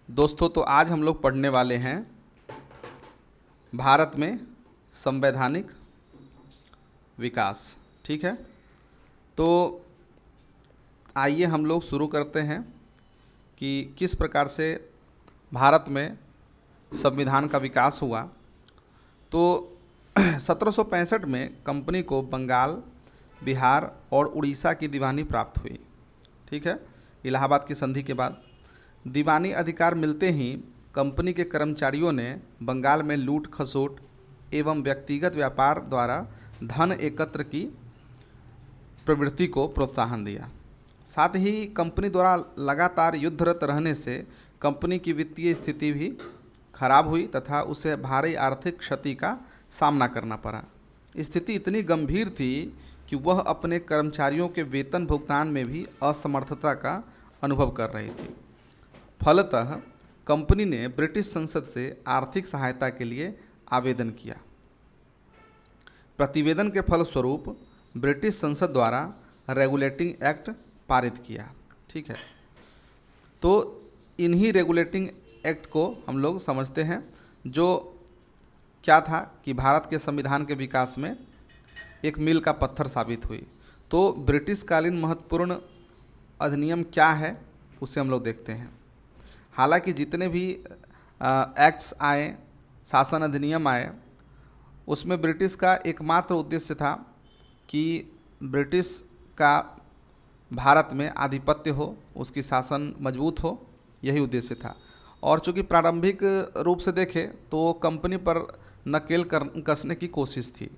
दोस्तों, तो आज हम लोग पढ़ने वाले हैं भारत में संवैधानिक विकास। ठीक है, तो आइए हम लोग शुरू करते हैं कि किस प्रकार से भारत में संविधान का विकास हुआ। तो 1765 में कंपनी को बंगाल, बिहार और उड़ीसा की दीवानी प्राप्त हुई। ठीक है, इलाहाबाद की संधि के बाद दीवानी अधिकार मिलते ही कंपनी के कर्मचारियों ने बंगाल में लूट खसोट एवं व्यक्तिगत व्यापार द्वारा धन एकत्र की प्रवृत्ति को प्रोत्साहन दिया। साथ ही कंपनी द्वारा लगातार युद्धरत रहने से कंपनी की वित्तीय स्थिति भी खराब हुई तथा उसे भारी आर्थिक क्षति का सामना करना पड़ा। स्थिति इतनी गंभीर थी कि वह अपने कर्मचारियों के वेतन भुगतान में भी असमर्थता का अनुभव कर रही थी। फलतः कंपनी ने ब्रिटिश संसद से आर्थिक सहायता के लिए आवेदन किया। प्रतिवेदन के फलस्वरूप ब्रिटिश संसद द्वारा रेगुलेटिंग एक्ट पारित किया। ठीक है, तो इन्हीं रेगुलेटिंग एक्ट को हम लोग समझते हैं, जो क्या था कि भारत के संविधान के विकास में एक मील का पत्थर साबित हुई। तो ब्रिटिश कालीन महत्वपूर्ण अधिनियम क्या है उसे हम लोग देखते हैं। हालांकि जितने भी एक्ट्स आए, शासन अधिनियम आए, उसमें ब्रिटिश का एकमात्र उद्देश्य था कि ब्रिटिश का भारत में आधिपत्य हो, उसकी शासन मजबूत हो, यही उद्देश्य था। और चूंकि प्रारंभिक रूप से देखें तो कंपनी पर नकेल कसने की कोशिश थी।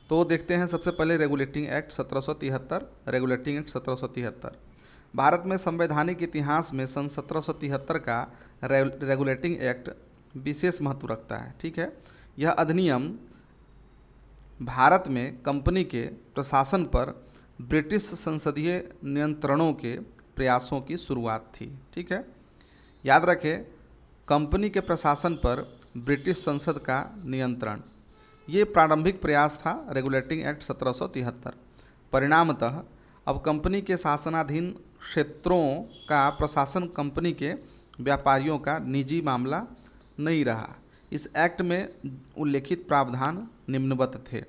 तो देखते हैं सबसे पहले regulating act 1773। Regulating act 1773 Bharat में संवैधानिक इतिहास में सन 1773 का रेगुलेटिंग एक्ट विशेष महत्व रखता है। ठीक है, यह अधिनियम भारत में कंपनी के प्रशासन पर ब्रिटिश संसदीय नियंत्रणों के प्रयासों की शुरुआत थी। ठीक है, याद रखें, कंपनी के प्रशासन पर ब्रिटिश संसद का नियंत्रण, ये प्रारंभिक प्रयास था रेगुलेटिंग एक्ट 1773। परिणामतः अब कंपनी के शासनाधीन क्षेत्रों का प्रशासन कंपनी के व्यापारियों का निजी मामला नहीं रहा। इस एक्ट में उल्लेखित प्रावधान निम्नवत थे।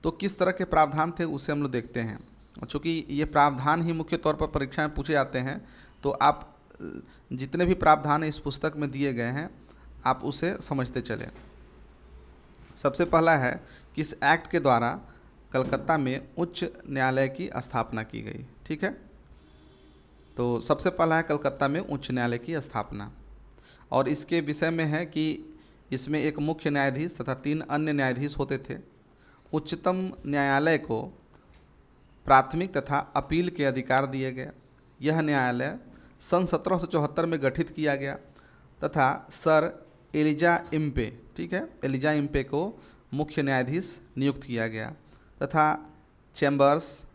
तो किस तरह के प्रावधान थे उसे हम लोग देखते हैं। चूँकि ये प्रावधान ही मुख्य तौर पर परीक्षा में पूछे जाते हैं, तो आप जितने भी प्रावधान इस पुस्तक में दिए गए हैं आप उसे समझते चलें। सबसे पहला है कि इस एक्ट के द्वारा कलकत्ता में उच्च न्यायालय की स्थापना की गई। ठीक है, तो सबसे पहला है कलकत्ता में उच्च न्यायालय की स्थापना, और इसके विषय में है कि इसमें एक मुख्य न्यायाधीश तथा 3 अन्य न्यायाधीश होते थे। उच्चतम न्यायालय को प्राथमिक तथा अपील के अधिकार दिए गए। यह न्यायालय सन 1774 में गठित किया गया तथा सर एलिजा इम्पे, ठीक है, एलिजा इम्पे को मुख्य न्यायाधीश नियुक्त किया गया तथा चैम्बर्स,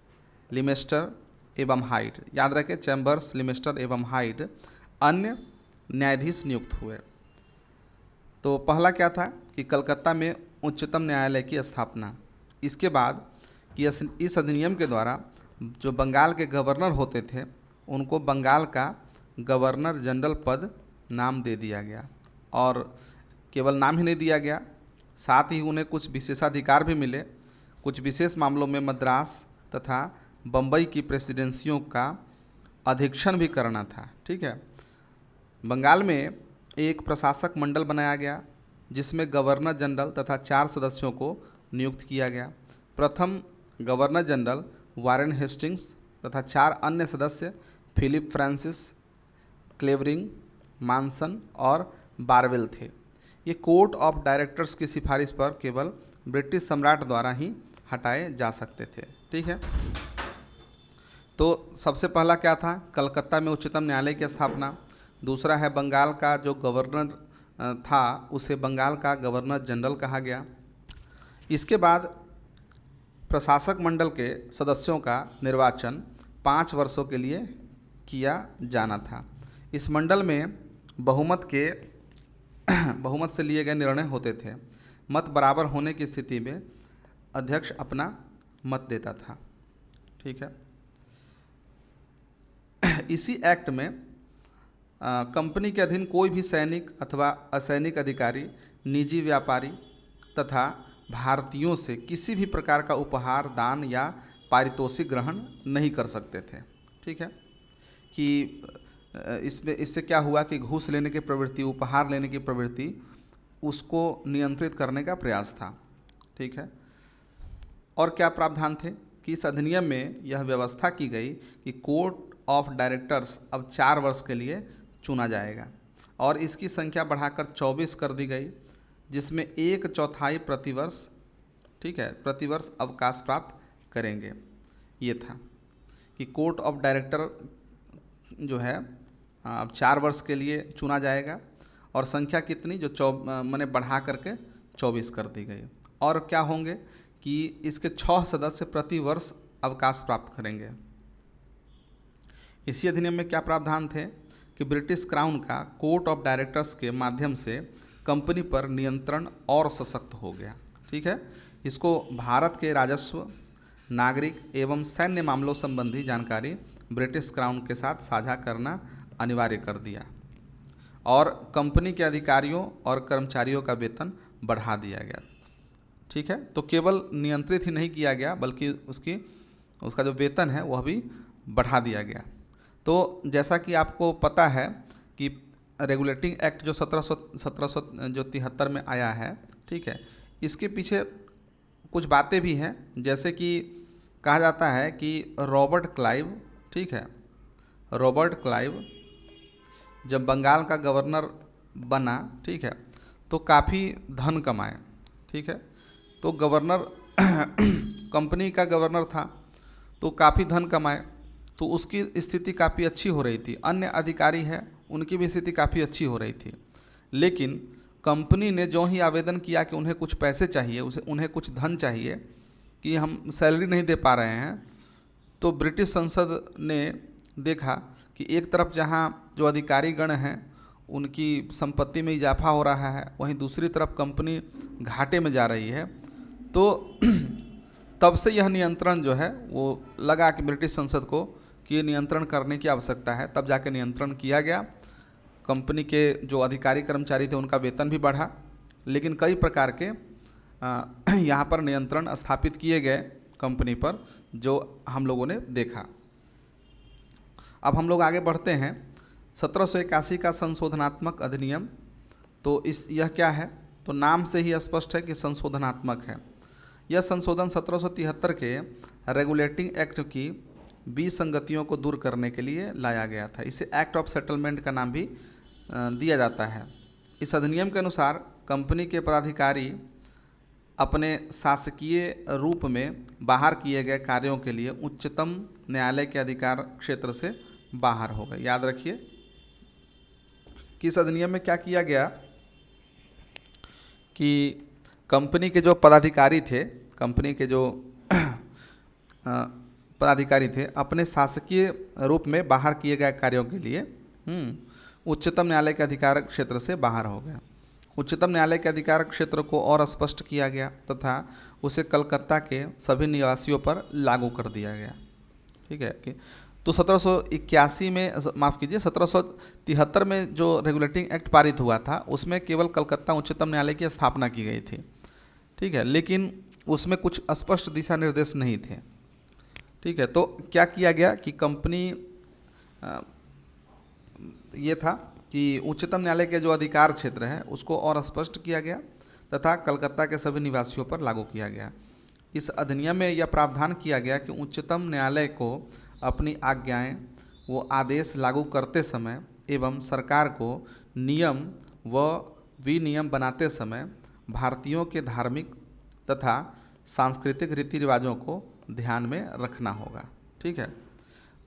लिमेस्टर एवं हाइट, याद रखें, चैम्बर्स, लिमेस्टर एवं हाइट अन्य न्यायाधीश नियुक्त हुए। तो पहला क्या था कि कलकत्ता में उच्चतम न्यायालय की स्थापना। इसके बाद कि इस अधिनियम के द्वारा जो बंगाल के गवर्नर होते थे उनको बंगाल का गवर्नर जनरल पद नाम दे दिया गया, और केवल नाम ही नहीं दिया गया, साथ ही उन्हें कुछ विशेषाधिकार भी मिले। कुछ विशेष मामलों में मद्रास तथा बम्बई की प्रेसिडेंसियों का अधीक्षण भी करना था। ठीक है, बंगाल में एक प्रशासक मंडल बनाया गया जिसमें गवर्नर जनरल तथा 4 सदस्यों को नियुक्त किया गया। प्रथम गवर्नर जनरल वारेन हेस्टिंग्स तथा 4 अन्य सदस्य फिलिप फ्रांसिस, क्लेवरिंग, मानसन और बारवेल थे। ये कोर्ट ऑफ डायरेक्टर्स की सिफारिश पर केवल ब्रिटिश सम्राट द्वारा ही हटाए जा सकते थे। ठीक है, तो सबसे पहला क्या था, कलकत्ता में उच्चतम न्यायालय की स्थापना। दूसरा है बंगाल का जो गवर्नर था उसे बंगाल का गवर्नर जनरल कहा गया। इसके बाद प्रशासक मंडल के सदस्यों का निर्वाचन 5 वर्षों के लिए किया जाना था। इस मंडल में बहुमत से लिए गए निर्णय होते थे। मत बराबर होने की स्थिति में अध्यक्ष अपना मत देता था। ठीक है, इसी एक्ट में कंपनी के अधीन कोई भी सैनिक अथवा असैनिक अधिकारी, निजी व्यापारी तथा भारतीयों से किसी भी प्रकार का उपहार, दान या पारितोषिक ग्रहण नहीं कर सकते थे। ठीक है कि इससे क्या हुआ कि घूस लेने की प्रवृत्ति, उपहार लेने की प्रवृत्ति, उसको नियंत्रित करने का प्रयास था। ठीक है। और क्या प्रावधान थे कि इस अधिनियम में यह व्यवस्था की गई कि कोर्ट ऑफ डायरेक्टर्स अब 4 वर्ष के लिए चुना जाएगा और इसकी संख्या बढ़ाकर 24 कर दी गई, जिसमें 1/4 प्रतिवर्ष, ठीक है, प्रतिवर्ष अवकाश प्राप्त करेंगे। ये था कि कोर्ट ऑफ डायरेक्टर जो है अब 4 वर्ष के लिए चुना जाएगा और संख्या कितनी, जो मैंने बढ़ा करके 24 कर दी गई। और क्या होंगे कि इसके 6 सदस्य प्रति वर्ष अवकाश प्राप्त करेंगे। इसी अधिनियम में क्या प्रावधान थे कि ब्रिटिश क्राउन का कोर्ट ऑफ डायरेक्टर्स के माध्यम से कंपनी पर नियंत्रण और सशक्त हो गया। ठीक है। इसको भारत के राजस्व, नागरिक एवं सैन्य मामलों संबंधी जानकारी ब्रिटिश क्राउन के साथ साझा करना अनिवार्य कर दिया और कंपनी के अधिकारियों और कर्मचारियों का वेतन बढ़ा दिया गया। ठीक है। तो केवल नियंत्रित ही नहीं किया गया बल्कि उसका जो वेतन है वह भी बढ़ा दिया गया। तो जैसा कि आपको पता है कि रेगुलेटिंग एक्ट जो 1773 में आया है, ठीक है, इसके पीछे कुछ बातें भी हैं। जैसे कि कहा जाता है कि रॉबर्ट क्लाइव, ठीक है, रॉबर्ट क्लाइव जब बंगाल का गवर्नर बना, ठीक है, तो काफ़ी धन कमाए। ठीक है। तो गवर्नर कंपनी का गवर्नर था तो काफ़ी धन कमाए, तो उसकी स्थिति काफ़ी अच्छी हो रही थी। अन्य अधिकारी हैं उनकी भी स्थिति काफ़ी अच्छी हो रही थी। लेकिन कंपनी ने जो ही आवेदन किया कि उन्हें कुछ पैसे चाहिए, उन्हें कुछ धन चाहिए कि हम सैलरी नहीं दे पा रहे हैं, तो ब्रिटिश संसद ने देखा कि एक तरफ जहां जो अधिकारी गण हैं उनकी संपत्ति में इजाफा हो रहा है, वहीं दूसरी तरफ कंपनी घाटे में जा रही है। तो तब से यह नियंत्रण जो है वो लगा कि ब्रिटिश संसद को कि ये नियंत्रण करने की आवश्यकता है। तब जाके नियंत्रण किया गया। कंपनी के जो अधिकारी कर्मचारी थे उनका वेतन भी बढ़ा, लेकिन कई प्रकार के यहाँ पर नियंत्रण स्थापित किए गए कंपनी पर, जो हम लोगों ने देखा। अब हम लोग आगे बढ़ते हैं। 1781 का संशोधनात्मक अधिनियम, तो यह क्या है, तो नाम से ही स्पष्ट है कि संशोधनात्मक है। यह संशोधन 1773 के रेगुलेटिंग एक्ट की विसंगतियों को दूर करने के लिए लाया गया था। इसे एक्ट ऑफ सेटलमेंट का नाम भी दिया जाता है। इस अधिनियम के अनुसार कंपनी के पदाधिकारी अपने शासकीय रूप में बाहर किए गए कार्यों के लिए उच्चतम न्यायालय के अधिकार क्षेत्र से बाहर हो गए। याद रखिए कि इस अधिनियम में क्या किया गया कि कंपनी के जो पदाधिकारी थे, कंपनी के जो पदाधिकारी थे, अपने शासकीय रूप में बाहर किए गए कार्यों के लिए उच्चतम न्यायालय के अधिकार क्षेत्र से बाहर हो गया। उच्चतम न्यायालय के अधिकार क्षेत्र को और स्पष्ट किया गया तथा उसे कलकत्ता के सभी निवासियों पर लागू कर दिया गया। ठीक है कि तो 1781 में, माफ़ कीजिए, 1773 में जो रेगुलेटिंग एक्ट पारित हुआ था उसमें केवल कलकत्ता उच्चतम न्यायालय की स्थापना की गई थी। ठीक है। लेकिन उसमें कुछ स्पष्ट दिशा निर्देश नहीं थे। ठीक है। तो क्या किया गया कि कंपनी ये था कि उच्चतम न्यायालय के जो अधिकार क्षेत्र है उसको और स्पष्ट किया गया तथा कलकत्ता के सभी निवासियों पर लागू किया गया। इस अधिनियम में यह प्रावधान किया गया कि उच्चतम न्यायालय को अपनी आज्ञाएं वो आदेश लागू करते समय एवं सरकार को नियम व विनियम बनाते समय भारतीयों के धार्मिक तथा सांस्कृतिक रीति रिवाजों को ध्यान में रखना होगा। ठीक है।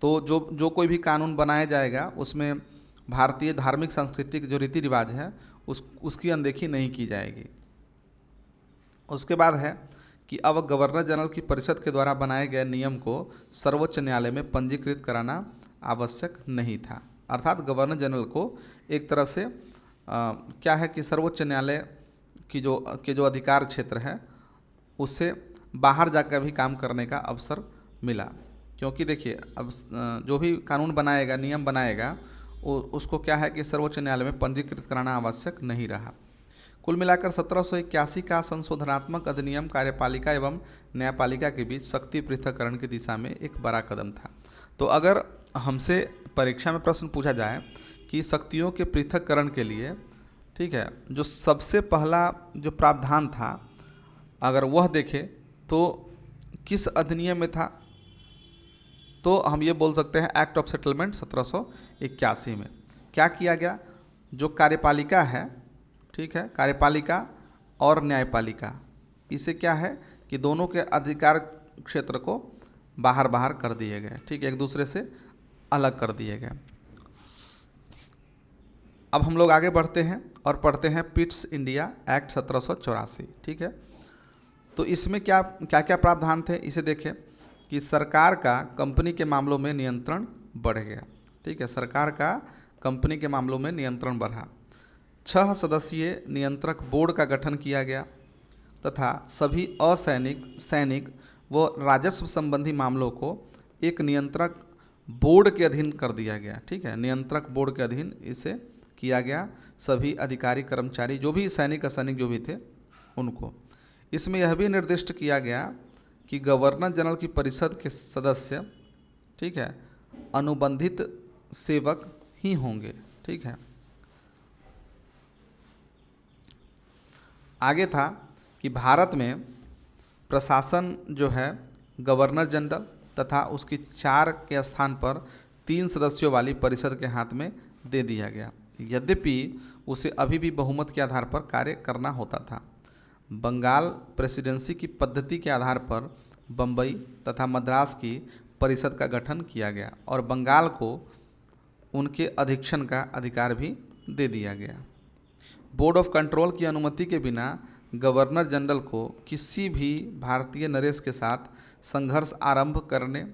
तो जो कोई भी कानून बनाया जाएगा उसमें भारतीय धार्मिक सांस्कृतिक जो रीति रिवाज है उसकी अनदेखी नहीं की जाएगी। उसके बाद है कि अब गवर्नर जनरल की परिषद के द्वारा बनाए गए नियम को सर्वोच्च न्यायालय में पंजीकृत कराना आवश्यक नहीं था। अर्थात गवर्नर जनरल को एक तरह से क्या है कि सर्वोच्च न्यायालय की जो अधिकार क्षेत्र है उससे बाहर जाकर भी काम करने का अवसर मिला। क्योंकि देखिए अब जो भी कानून बनाएगा, नियम बनाएगा, उसको क्या है कि सर्वोच्च न्यायालय में पंजीकृत कराना आवश्यक नहीं रहा। कुल मिलाकर 1781 का संशोधनात्मक अधिनियम कार्यपालिका एवं न्यायपालिका के बीच शक्ति पृथक्करण की दिशा में एक बड़ा कदम था। तो अगर हमसे परीक्षा में प्रश्न पूछा जाए कि शक्तियों के पृथक्करण के लिए, ठीक है, जो सबसे पहला जो प्रावधान था अगर वह देखें तो किस अधिनियम में था, तो हम ये बोल सकते हैं एक्ट ऑफ सेटलमेंट 1781 में। क्या किया गया, जो कार्यपालिका है, ठीक है, कार्यपालिका और न्यायपालिका, इसे क्या है कि दोनों के अधिकार क्षेत्र को बाहर बाहर कर दिए गए, ठीक है, एक दूसरे से अलग कर दिए गए। अब हम लोग आगे बढ़ते हैं और पढ़ते हैं पिट्स इंडिया एक्ट 1784, ठीक है। तो इसमें क्या क्या क्या प्रावधान थे, इसे देखें कि सरकार का कंपनी के मामलों में नियंत्रण बढ़ गया, ठीक है, सरकार का कंपनी के मामलों में नियंत्रण बढ़ा। 6 सदस्यीय नियंत्रक बोर्ड का गठन किया गया तथा सभी असैनिक, सैनिक व राजस्व संबंधी मामलों को एक नियंत्रक बोर्ड के अधीन कर दिया गया, ठीक है, नियंत्रक बोर्ड के अधीन इसे किया गया। सभी अधिकारी कर्मचारी जो भी सैनिक असैनिक जो भी थे उनको। इसमें यह भी निर्दिष्ट किया गया कि गवर्नर जनरल की परिषद के सदस्य, ठीक है, अनुबंधित सेवक ही होंगे, ठीक है। आगे था कि भारत में प्रशासन जो है गवर्नर जनरल तथा उसकी 4 के स्थान पर 3 सदस्यों वाली परिषद के हाथ में दे दिया गया। यद्यपि उसे अभी भी बहुमत के आधार पर कार्य करना होता था। बंगाल प्रेसिडेंसी की पद्धति के आधार पर बम्बई तथा मद्रास की परिषद का गठन किया गया और बंगाल को उनके अधीक्षण का अधिकार भी दे दिया गया। बोर्ड ऑफ कंट्रोल की अनुमति के बिना गवर्नर जनरल को किसी भी भारतीय नरेश के साथ संघर्ष आरंभ करने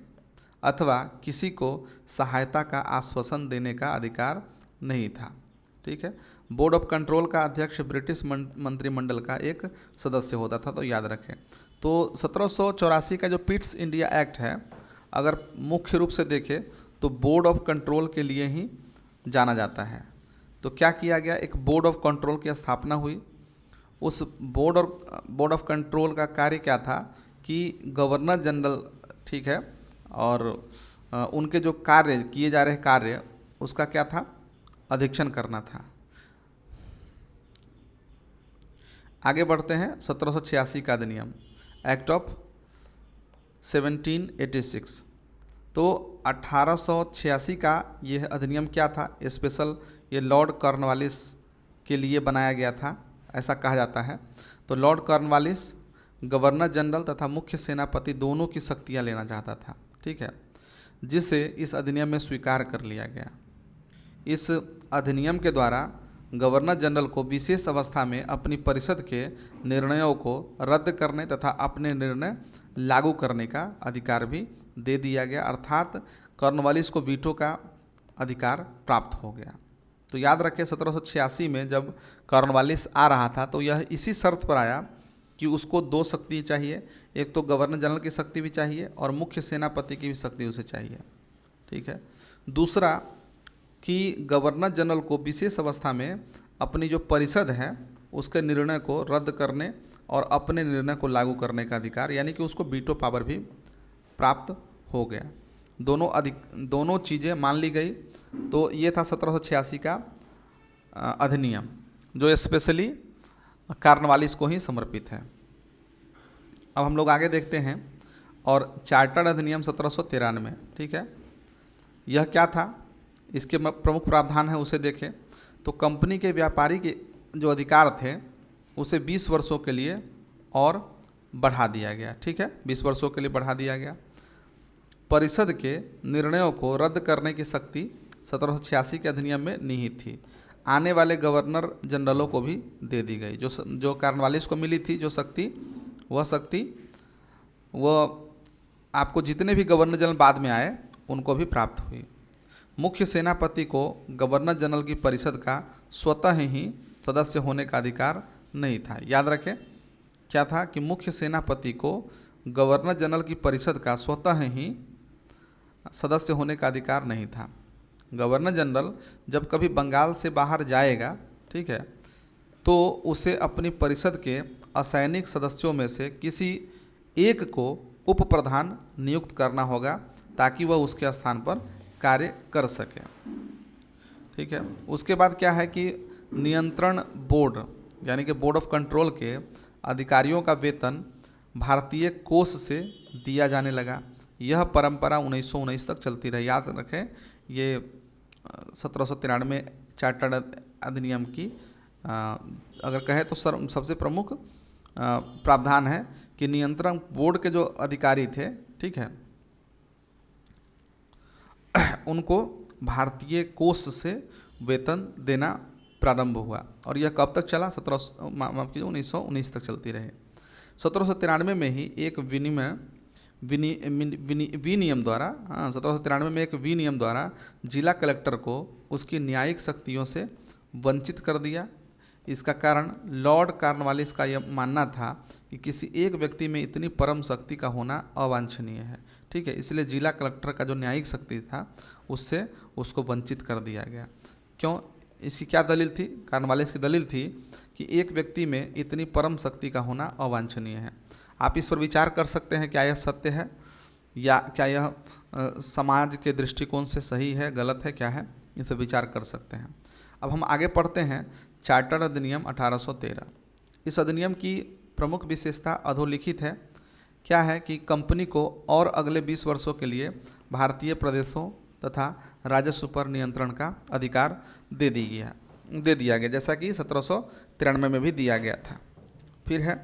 अथवा किसी को सहायता का आश्वासन देने का अधिकार नहीं था, ठीक है। बोर्ड ऑफ कंट्रोल का अध्यक्ष ब्रिटिश मंत्रिमंडल का एक सदस्य होता था, तो याद रखें। तो 1784 का जो पिट्स इंडिया एक्ट है, अगर मुख्य रूप से देखें तो बोर्ड ऑफ कंट्रोल के लिए ही जाना जाता है। तो क्या किया गया, एक बोर्ड ऑफ कंट्रोल की स्थापना हुई। उस बोर्ड ऑफ कंट्रोल का कार्य क्या था कि गवर्नर जनरल, ठीक है, और उनके जो कार्य किए जा रहे कार्य उसका क्या था, अधीक्षण करना था। आगे बढ़ते हैं 1786 का अधिनियम एक्ट ऑफ 1786। तो 1886 का यह अधिनियम क्या था, स्पेशल ये लॉर्ड कॉर्नवालिस के लिए बनाया गया था, ऐसा कहा जाता है। तो लॉर्ड कॉर्नवालिस गवर्नर जनरल तथा मुख्य सेनापति दोनों की शक्तियां लेना चाहता था, ठीक है, जिसे इस अधिनियम में स्वीकार कर लिया गया। इस अधिनियम के द्वारा गवर्नर जनरल को विशेष अवस्था में अपनी परिषद के निर्णयों को रद्द करने तथा अपने निर्णय लागू करने का अधिकार भी दे दिया गया, अर्थात कॉर्नवालिस को वीटो का अधिकार प्राप्त हो गया। तो याद रखें 1786 में जब कॉर्नवालिस आ रहा था तो यह इसी शर्त पर आया कि उसको 2 शक्ति चाहिए, एक तो गवर्नर जनरल की शक्ति भी चाहिए और मुख्य सेनापति की भी शक्ति उसे चाहिए, ठीक है। दूसरा कि गवर्नर जनरल को विशेष अवस्था में अपनी जो परिषद है उसके निर्णय को रद्द करने और अपने निर्णय को लागू करने का अधिकार, यानी कि उसको वीटो पावर भी प्राप्त हो गया। दोनों चीज़ें मान ली गई। तो ये था 1786 का अधिनियम जो स्पेशली कॉर्नवालिस को ही समर्पित है। अब हम लोग आगे देखते हैं और चार्टर्ड अधिनियम 1793, ठीक है, यह क्या था, इसके प्रमुख प्रावधान है उसे देखें। तो कंपनी के व्यापारी के जो अधिकार थे उसे 20 वर्षों के लिए और बढ़ा दिया गया, ठीक है, 20 वर्षों के लिए बढ़ा दिया गया। परिषद के निर्णयों को रद्द करने की शक्ति 1786 के अधिनियम में निहित थी। आने वाले गवर्नर जनरलों को भी दे दी गई। जो कॉर्नवालिस को मिली थी जो शक्ति, वह आपको जितने भी गवर्नर जनरल बाद में आए उनको भी प्राप्त हुई। मुख्य सेनापति को गवर्नर जनरल की परिषद का स्वतः ही सदस्य होने का अधिकार नहीं था। याद रखें क्या था कि मुख्य सेनापति को गवर्नर जनरल की परिषद का स्वतः ही सदस्य होने का अधिकार नहीं था। गवर्नर जनरल जब कभी बंगाल से बाहर जाएगा, ठीक है, तो उसे अपनी परिषद के असैनिक सदस्यों में से किसी एक को उप प्रधान नियुक्त करना होगा ताकि वह उसके स्थान पर कार्य कर सके। ठीक है, उसके बाद क्या है कि नियंत्रण बोर्ड यानी कि बोर्ड ऑफ कंट्रोल के अधिकारियों का वेतन भारतीय कोष से दिया जाने लगा। यह परंपरा 1919 तक चलती रही। याद रखें, ये 1793 चार्टर्ड अधिनियम की अगर कहें तो सबसे प्रमुख प्रावधान है कि नियंत्रण बोर्ड के जो अधिकारी थे, ठीक है, उनको भारतीय कोष से वेतन देना प्रारंभ हुआ। और यह कब तक चला? 1919 तक चलती रही। 1793 में ही एक विनियम द्वारा 1793 में एक विनियम द्वारा जिला कलेक्टर को उसकी न्यायिक शक्तियों से वंचित कर दिया। इसका कारण लॉर्ड कॉर्नवालिस का यह मानना था कि किसी एक व्यक्ति में इतनी परम शक्ति का होना अवांछनीय है। ठीक है, इसलिए जिला कलेक्टर का जो न्यायिक शक्ति था उससे उसको वंचित कर दिया गया। क्यों? इसकी क्या दलील थी? कॉर्नवालिस की दलील थी कि एक व्यक्ति में इतनी परम शक्ति का होना अवांछनीय है। आप इस पर विचार कर सकते हैं, क्या यह सत्य है या क्या यह समाज के दृष्टिकोण से सही है, गलत है, क्या है, इस पर विचार कर सकते हैं। अब हम आगे पढ़ते हैं चार्टर अधिनियम 1813। इस अधिनियम की प्रमुख विशेषता अधोलिखित है। क्या है कि कंपनी को और अगले 20 वर्षों के लिए भारतीय प्रदेशों तथा राजस्व पर नियंत्रण का अधिकार दे दिया गया, जैसा कि 1793 में भी दिया गया था। फिर है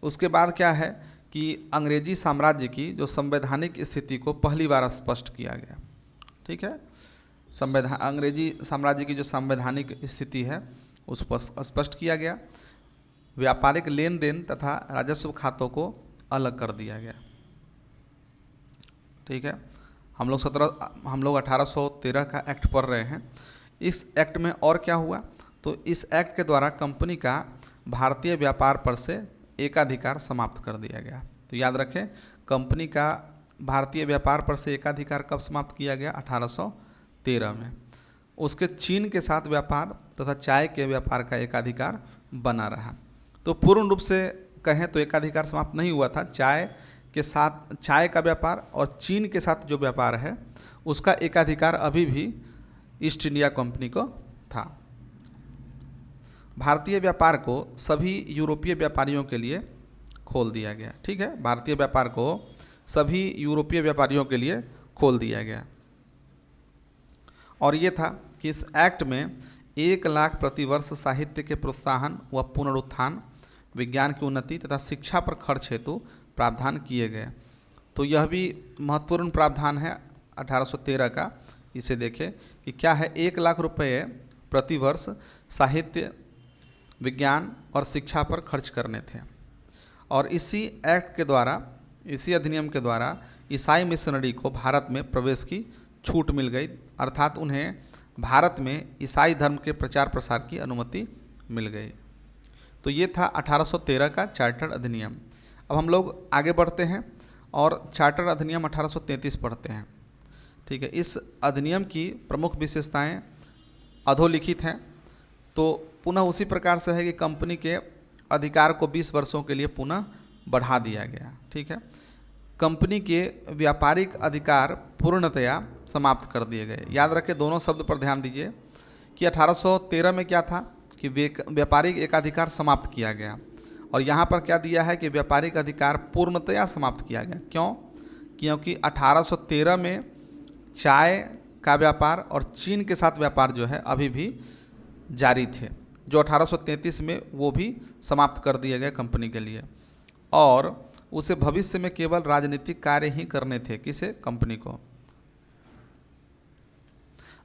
उसके बाद क्या है कि अंग्रेजी साम्राज्य की जो संवैधानिक स्थिति को पहली बार स्पष्ट किया गया। ठीक है, अंग्रेजी साम्राज्य की जो संवैधानिक स्थिति है उसको स्पष्ट किया गया। व्यापारिक लेन देन तथा राजस्व खातों को अलग कर दिया गया। ठीक है, हम लोग 1813 का एक्ट पढ़ रहे हैं। इस एक्ट में और क्या हुआ? तो इस एक्ट के द्वारा कंपनी का भारतीय व्यापार पर से एकाधिकार समाप्त कर दिया गया। तो याद रखें, कंपनी का भारतीय व्यापार पर से एकाधिकार कब समाप्त किया गया? 1813 में। उसके चीन के साथ व्यापार तथा चाय के व्यापार का एकाधिकार बना रहा। तो पूर्ण रूप से कहें तो एकाधिकार समाप्त नहीं हुआ था। चाय का व्यापार और चीन के साथ जो व्यापार है उसका एकाधिकार अभी भी ईस्ट इंडिया कंपनी को था। भारतीय व्यापार को सभी यूरोपीय व्यापारियों के लिए खोल दिया गया। ठीक है, भारतीय व्यापार को सभी यूरोपीय व्यापारियों के लिए खोल दिया गया। और ये था कि इस एक्ट में 1 लाख प्रति वर्ष साहित्य के प्रोत्साहन व पुनरुत्थान, विज्ञान की उन्नति तथा शिक्षा पर खर्च हेतु प्रावधान किए गए। तो यह भी महत्वपूर्ण प्रावधान है 1813 का। इसे देखें कि क्या है, 1 लाख रुपये प्रति वर्ष साहित्य, विज्ञान और शिक्षा पर खर्च करने थे। और इसी एक्ट के द्वारा, इसी अधिनियम के द्वारा ईसाई मिशनरी को भारत में प्रवेश की छूट मिल गई, अर्थात उन्हें भारत में ईसाई धर्म के प्रचार प्रसार की अनुमति मिल गई। तो ये था 1813 का चार्टर अधिनियम। अब हम लोग आगे बढ़ते हैं और चार्टर अधिनियम 1833 पढ़ते हैं। ठीक है, इस अधिनियम की प्रमुख विशेषताएं अधोलिखित हैं। तो पुनः उसी प्रकार से है कि कंपनी के अधिकार को 20 वर्षों के लिए पुनः बढ़ा दिया गया। ठीक है, कंपनी के व्यापारिक अधिकार पूर्णतया समाप्त कर दिए गए। याद रखें, दोनों शब्द पर ध्यान दीजिए कि 1813 में क्या था कि व्यापारिक एकाधिकार समाप्त किया गया, और यहाँ पर क्या दिया है कि व्यापारिक अधिकार पूर्णतया समाप्त किया गया। क्यों? क्योंकि 1813 में चाय का व्यापार और चीन के साथ व्यापार जो है अभी भी जारी थे, जो 1833 में वो भी समाप्त कर दिए गए कंपनी के लिए, और उसे भविष्य में केवल राजनीतिक कार्य ही करने थे। किसे? कंपनी को।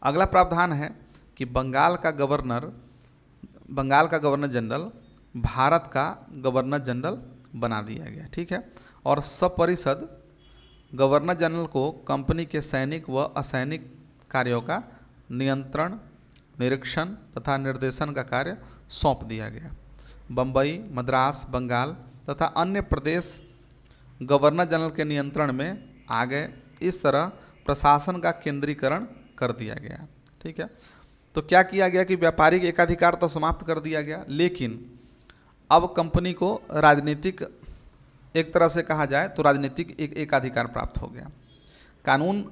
अगला प्रावधान है कि बंगाल का गवर्नर जनरल भारत का गवर्नर जनरल बना दिया गया। ठीक है, और सपरिषद गवर्नर जनरल को कंपनी के सैनिक व असैनिक कार्यों का नियंत्रण, निरीक्षण तथा निर्देशन का कार्य सौंप दिया गया। बम्बई, मद्रास, बंगाल तथा अन्य प्रदेश गवर्नर जनरल के नियंत्रण में आ गए। इस तरह प्रशासन का केंद्रीकरण कर दिया गया। ठीक है। तो क्या किया गया कि व्यापारिक एकाधिकार तो समाप्त कर दिया गया, लेकिन अब कंपनी को राजनीतिक, एक तरह से कहा जाए तो राजनीतिक एकाधिकार प्राप्त हो गया। कानून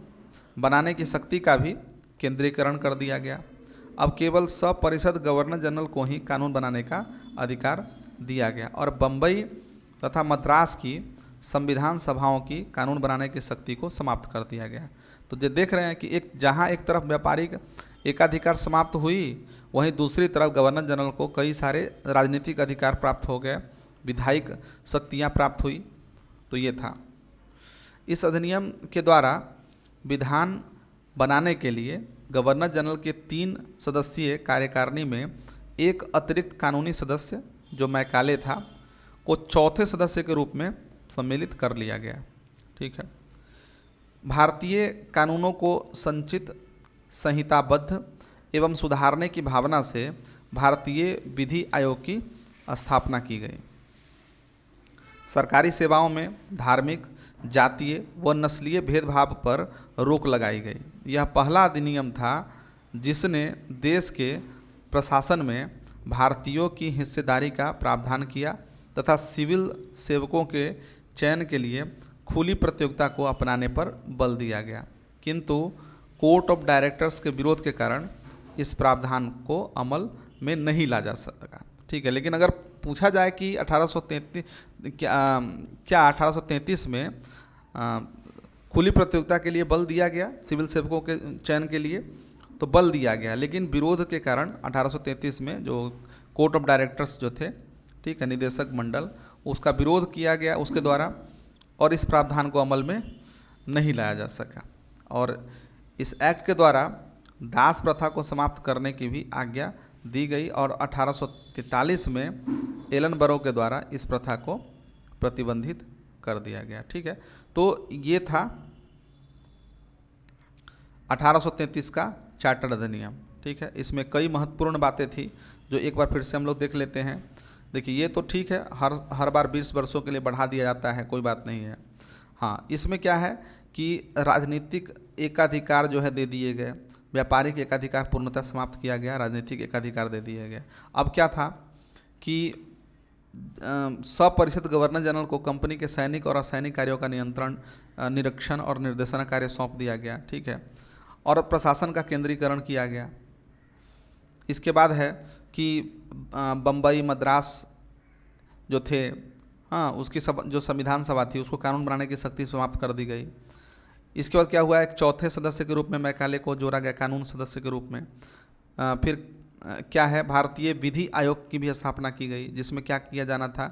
बनाने की शक्ति का भी केंद्रीकरण कर दिया गया। अब केवल सपरिषद गवर्नर जनरल को ही कानून बनाने का अधिकार दिया गया और बम्बई तथा मद्रास की संविधान सभाओं की कानून बनाने की शक्ति को समाप्त कर दिया गया। तो जो देख रहे हैं कि एक जहां एक तरफ व्यापारिक एकाधिकार समाप्त हुई, वहीं दूसरी तरफ गवर्नर जनरल को कई सारे राजनीतिक अधिकार प्राप्त हो गए, विधायिक शक्तियां प्राप्त हुई। तो ये था। इस अधिनियम के द्वारा विधान बनाने के लिए गवर्नर जनरल के 3 सदस्यीय कार्यकारिणी में एक अतिरिक्त कानूनी सदस्य जो मैकाले था को चौथे सदस्य के रूप में सम्मिलित कर लिया गया। ठीक है। भारतीय कानूनों को संचित, संहिताबद्ध एवं सुधारने की भावना से भारतीय विधि आयोग की स्थापना की गई। सरकारी सेवाओं में धार्मिक, जातीय व नस्लीय भेदभाव पर रोक लगाई गई। यह पहला अधिनियम था जिसने देश के प्रशासन में भारतीयों की हिस्सेदारी का प्रावधान किया तथा सिविल सेवकों के चयन के लिए खुली प्रतियोगिता को अपनाने पर बल दिया गया। किंतु कोर्ट ऑफ डायरेक्टर्स के विरोध के कारण इस प्रावधान को अमल में नहीं ला जा सका। ठीक है। लेकिन अगर पूछा जाए कि 1833 क्या 1833 में खुली प्रतियोगिता के लिए बल दिया गया सिविल सेवकों के चयन के लिए, तो बल दिया गया, लेकिन विरोध के कारण 1833 में जो कोर्ट ऑफ डायरेक्टर्स जो थे, ठीक है, निदेशक मंडल, उसका विरोध किया गया उसके द्वारा और इस प्रावधान को अमल में नहीं लाया जा सका। और इस एक्ट के द्वारा दास प्रथा को समाप्त करने की भी आज्ञा दी गई और 1843 में एलनबरो के द्वारा इस प्रथा को प्रतिबंधित कर दिया गया। ठीक है। तो ये था 1833 का चार्टर अधिनियम। ठीक है। इसमें कई महत्वपूर्ण बातें थी जो एक बार फिर से हम लोग देख लेते हैं। देखिए, ये तो ठीक है, हर बार 20 वर्षों के लिए बढ़ा दिया जाता है, कोई बात नहीं है। हाँ, इसमें क्या है कि राजनीतिक एकाधिकार जो है दे दिए गए, व्यापारिक एकाधिकार पूर्णतः समाप्त किया गया, राजनीतिक एकाधिकार दे दिए गए। अब क्या था कि सपरिषद गवर्नर जनरल को कंपनी के सैनिक और असैनिक कार्यों का नियंत्रण, निरीक्षण और निर्देशन कार्य सौंप दिया गया। ठीक है। और प्रशासन का केंद्रीकरण किया गया। इसके बाद है कि बम्बई, मद्रास जो थे, हाँ, उसकी जो संविधान सभा थी उसको कानून बनाने की शक्ति समाप्त कर दी गई। इसके बाद क्या हुआ, एक चौथे सदस्य के रूप में मैकाले को जोड़ा गया कानून सदस्य के रूप में। फिर क्या है, भारतीय विधि आयोग की भी स्थापना की गई, जिसमें क्या किया जाना था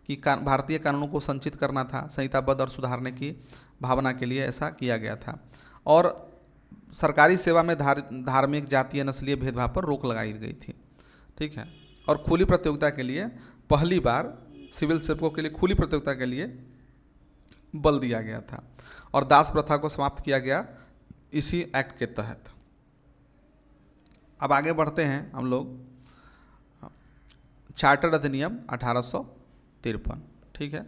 कि भारतीय कानूनों को संचित करना था, संहिताबद्ध और सुधारने की भावना के लिए ऐसा किया गया था। और सरकारी सेवा में धार्मिक, जातीय, नस्लीय भेदभाव पर रोक लगाई गई थी। ठीक है। और खुली प्रतियोगिता के लिए पहली बार सिविल सेवकों के लिए खुली प्रतियोगिता के लिए बल दिया गया था और दास प्रथा को समाप्त किया गया इसी एक्ट के तहत। अब आगे बढ़ते हैं हम लोग। चार्टर अधिनियम 1853। ठीक है।